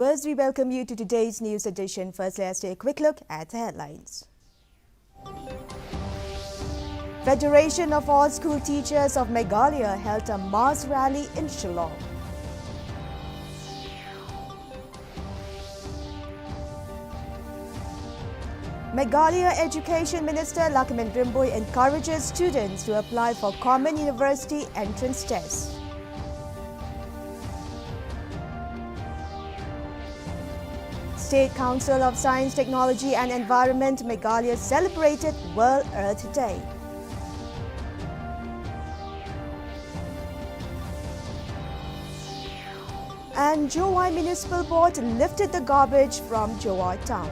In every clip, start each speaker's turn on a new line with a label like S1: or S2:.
S1: First, we welcome you to today's news edition. First, let's take a quick look at the headlines. Federation of All School Teachers of Meghalaya held a mass rally in Shillong. Meghalaya Education Minister Lakmin Rimboy encourages students to apply for Common University entrance test. State Council of Science, Technology and Environment Meghalaya celebrated World Earth Day. And Jowai Municipal Board lifted the garbage from Jowai town.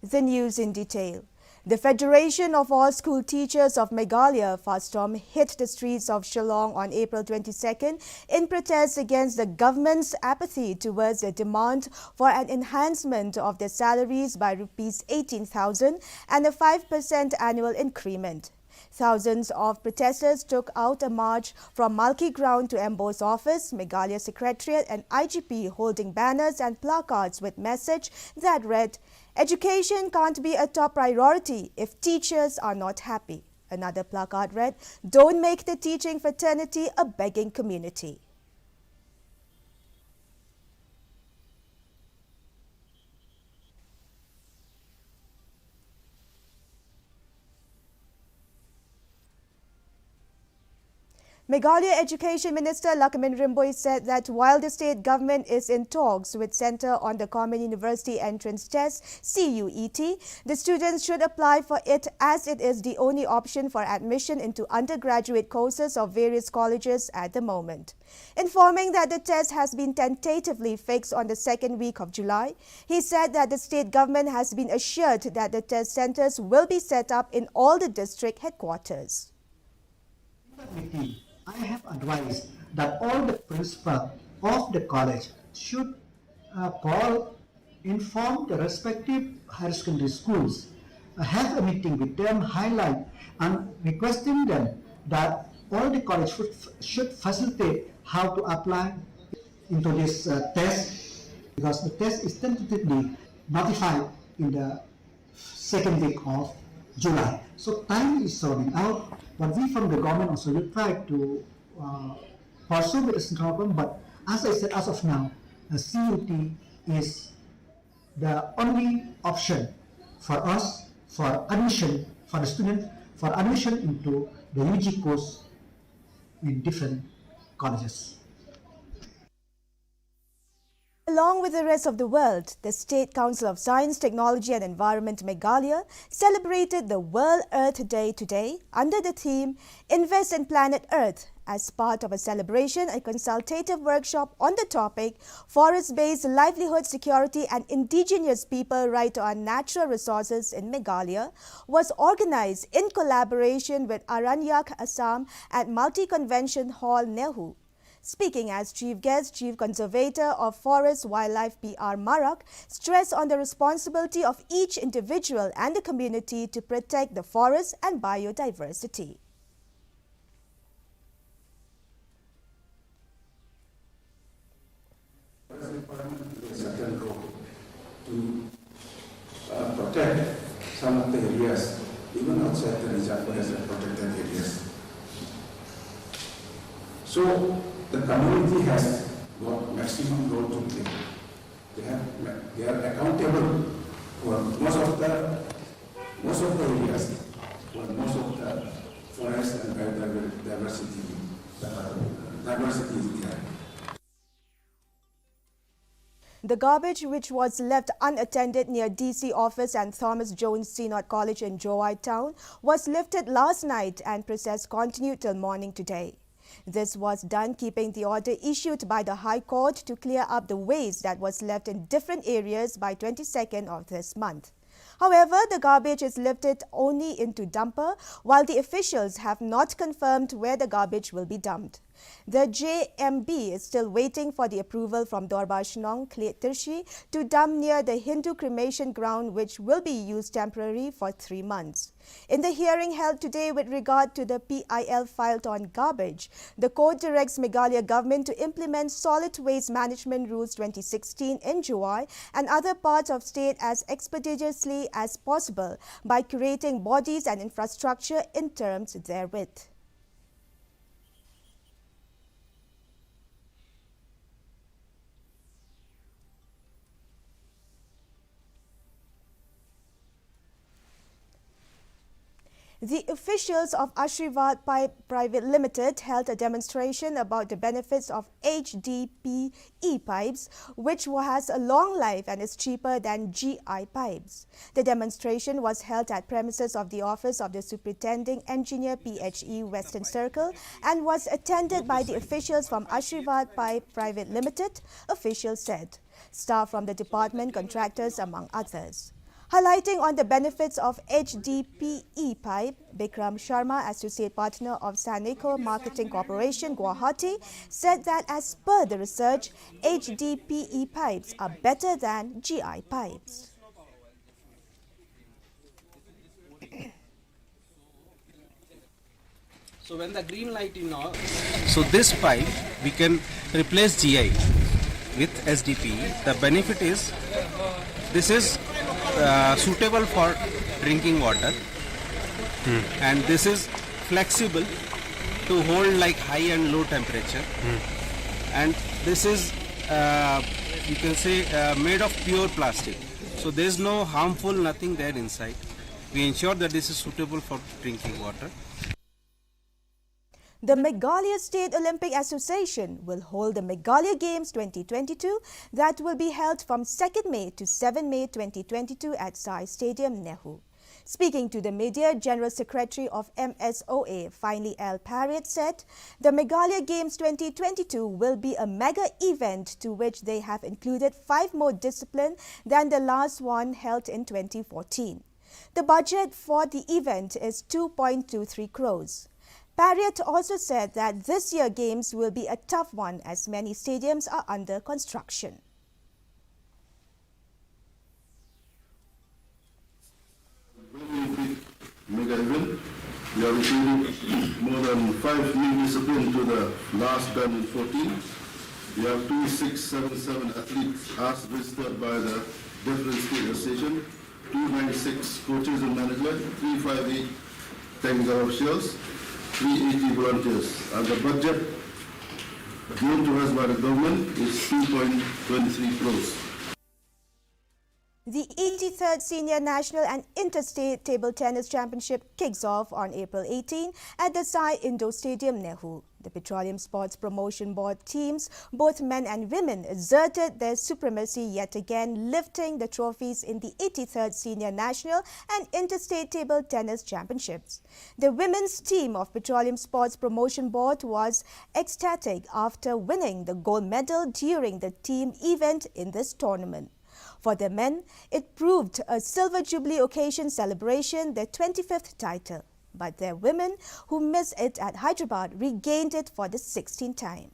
S1: The news in detail. The Federation of All School Teachers of Meghalaya FASTOM hit the streets of Shillong on April 22nd in protest against the government's apathy towards the demand for an enhancement of their salaries by Rs 18,000 and a 5% annual increment. Thousands of protesters took out a march from Malki Ground to MBO's office, Meghalaya Secretariat and IGP holding banners and placards with message that read, "Education can't be a top priority if teachers are not happy." Another placard read, "Don't make the teaching fraternity a begging community." Meghalaya Education Minister Lakmin Rimboy said that while the state government is in talks with Centre on the Common University Entrance Test (CUET), the students should apply for it as it is the only option for admission into undergraduate courses of various colleges at the moment. Informing that the test has been tentatively fixed on the second week of July, he said that the state government has been assured that the test centres will be set up in all the district headquarters.
S2: I have advised that all the principal of the college should inform the respective higher secondary schools, have a meeting with them, highlight and requesting them that all the college should facilitate how to apply into this test, because the test is tentatively notified in the second week of July. So time is running out, but we from the government also will try to pursue with the central government. But as I said, as of now, the CUT is the only option for us for admission, for the student, for admission into the UG course in different colleges.
S1: Along with the rest of the world, the State Council of Science, Technology and Environment Meghalaya celebrated the World Earth Day today under the theme Invest in Planet Earth as part of a celebration and consultative workshop on the topic Forest-Based Livelihood Security and Indigenous People Right to our Natural Resources in Meghalaya was organized in collaboration with Aranyak Assam at Multi-Convention Hall, Nehu. Speaking as chief guest, Chief Conservator of Forest Wildlife PR Marak stressed on the responsibility of each individual and the community to protect the forest and biodiversity.
S3: Certain role to protect some of the areas, even outside the reserve as protected areas. So the community has got maximum role to play. They are accountable for most of the areas, for most of the forest and biodiversity is there.
S1: The garbage, which was left unattended near DC office and Thomas Jones Senior College in Jowai town, was lifted last night and process continued till morning today. This was done keeping the order issued by the High Court to clear up the waste that was left in different areas by 22nd of this month. However, the garbage is lifted only into dumper, while the officials have not confirmed where the garbage will be dumped. The JMB is still waiting for the approval from Dorbar Shnong Tirshi to dump near the Hindu cremation ground, which will be used temporarily for 3 months. In the hearing held today with regard to the PIL filed on garbage, the court directs Meghalaya government to implement Solid Waste Management Rules 2016 in July and other parts of state as expeditiously as possible by creating bodies and infrastructure in terms therewith. The officials of Ashirvad Pipe Private Limited held a demonstration about the benefits of HDPE pipes, which has a long life and is cheaper than GI pipes. The demonstration was held at premises of the Office of the Superintending Engineer PHE Western Circle and was attended by the officials from Ashirvad Pipe Private Limited, officials said, staff from the department, contractors among others. Highlighting on the benefits of HDPE pipe, Bikram Sharma, Associate Partner of Saneco Marketing Corporation, Guwahati, said that as per the research, HDPE pipes are better than GI pipes.
S4: So when the green light is on, so this pipe we can replace GI with HDPE. The benefit is this is suitable for drinking water and this is flexible to hold like high and low temperature and this is you can say made of pure plastic, so there is no harmful nothing there inside. We ensure that this is suitable for drinking water.
S1: The Meghalaya State Olympic Association will hold the Megalia Games 2022 that will be held from 2nd May to 7 May 2022 at Sai Stadium, Nehu. Speaking to the media, General Secretary of MSOA, Finely L. Parrott, said the Megalia Games 2022 will be a mega event to which they have included 5 more disciplines than the last one held in 2014. The budget for the event is 2.23 crores. Parrott also said that this year's games will be a tough one as many stadiums are under construction.
S5: Very big mega event. We are receiving more than 5 new disciplines to the last done in 14. We have 2677 athletes as registered by the different state association, 296 coaches and managers, 358 technical officials, 380 volunteers, and the budget given to us by the government is 2.23 crores.
S1: The 83rd Senior National and Interstate Table Tennis Championship kicks off on April 18 at the Sai Indoor Stadium, Nehu. The Petroleum Sports Promotion Board teams, both men and women, asserted their supremacy yet again, lifting the trophies in the 83rd Senior National and Interstate Table Tennis Championships. The women's team of Petroleum Sports Promotion Board was ecstatic after winning the gold medal during the team event in this tournament. For the men, it proved a Silver Jubilee occasion celebration, their 25th title. But their women, who missed it at Hyderabad, regained it for the 16th time.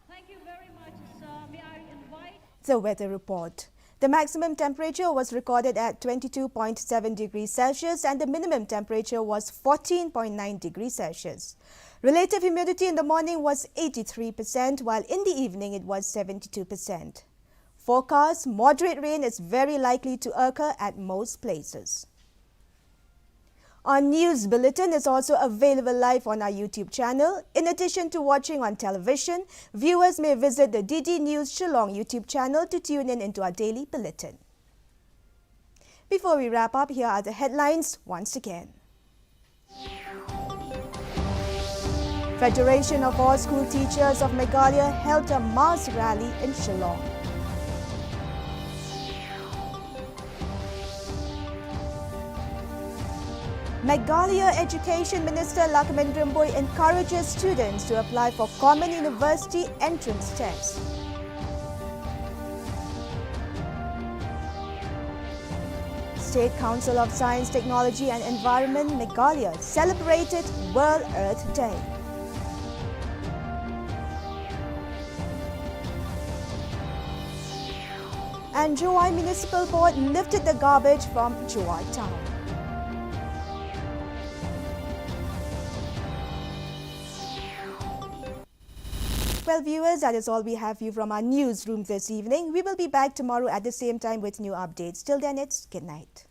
S6: Thank you very much, sir. May I invite
S1: The weather report. The maximum temperature was recorded at 22.7 degrees Celsius and the minimum temperature was 14.9 degrees Celsius. Relative humidity in the morning was 83%, while in the evening it was 72%. Forecast: moderate rain is very likely to occur at most places. Our news bulletin is also available live on our YouTube channel. In addition to watching on television, viewers may visit the DD News Shillong YouTube channel to tune in into our daily bulletin. Before we wrap up, here are the headlines once again. Federation of All School Teachers of Meghalaya held a mass rally in Shillong. Meghalaya Education Minister Lakshman Rimboy encourages students to apply for Common University entrance test. State Council of Science, Technology and Environment, Meghalaya celebrated World Earth Day. And Joy Municipal Board lifted the garbage from Joy Town. Well, viewers, that is all we have for you from our newsroom this evening. We will be back tomorrow at the same time with new updates. Till then, it's good night.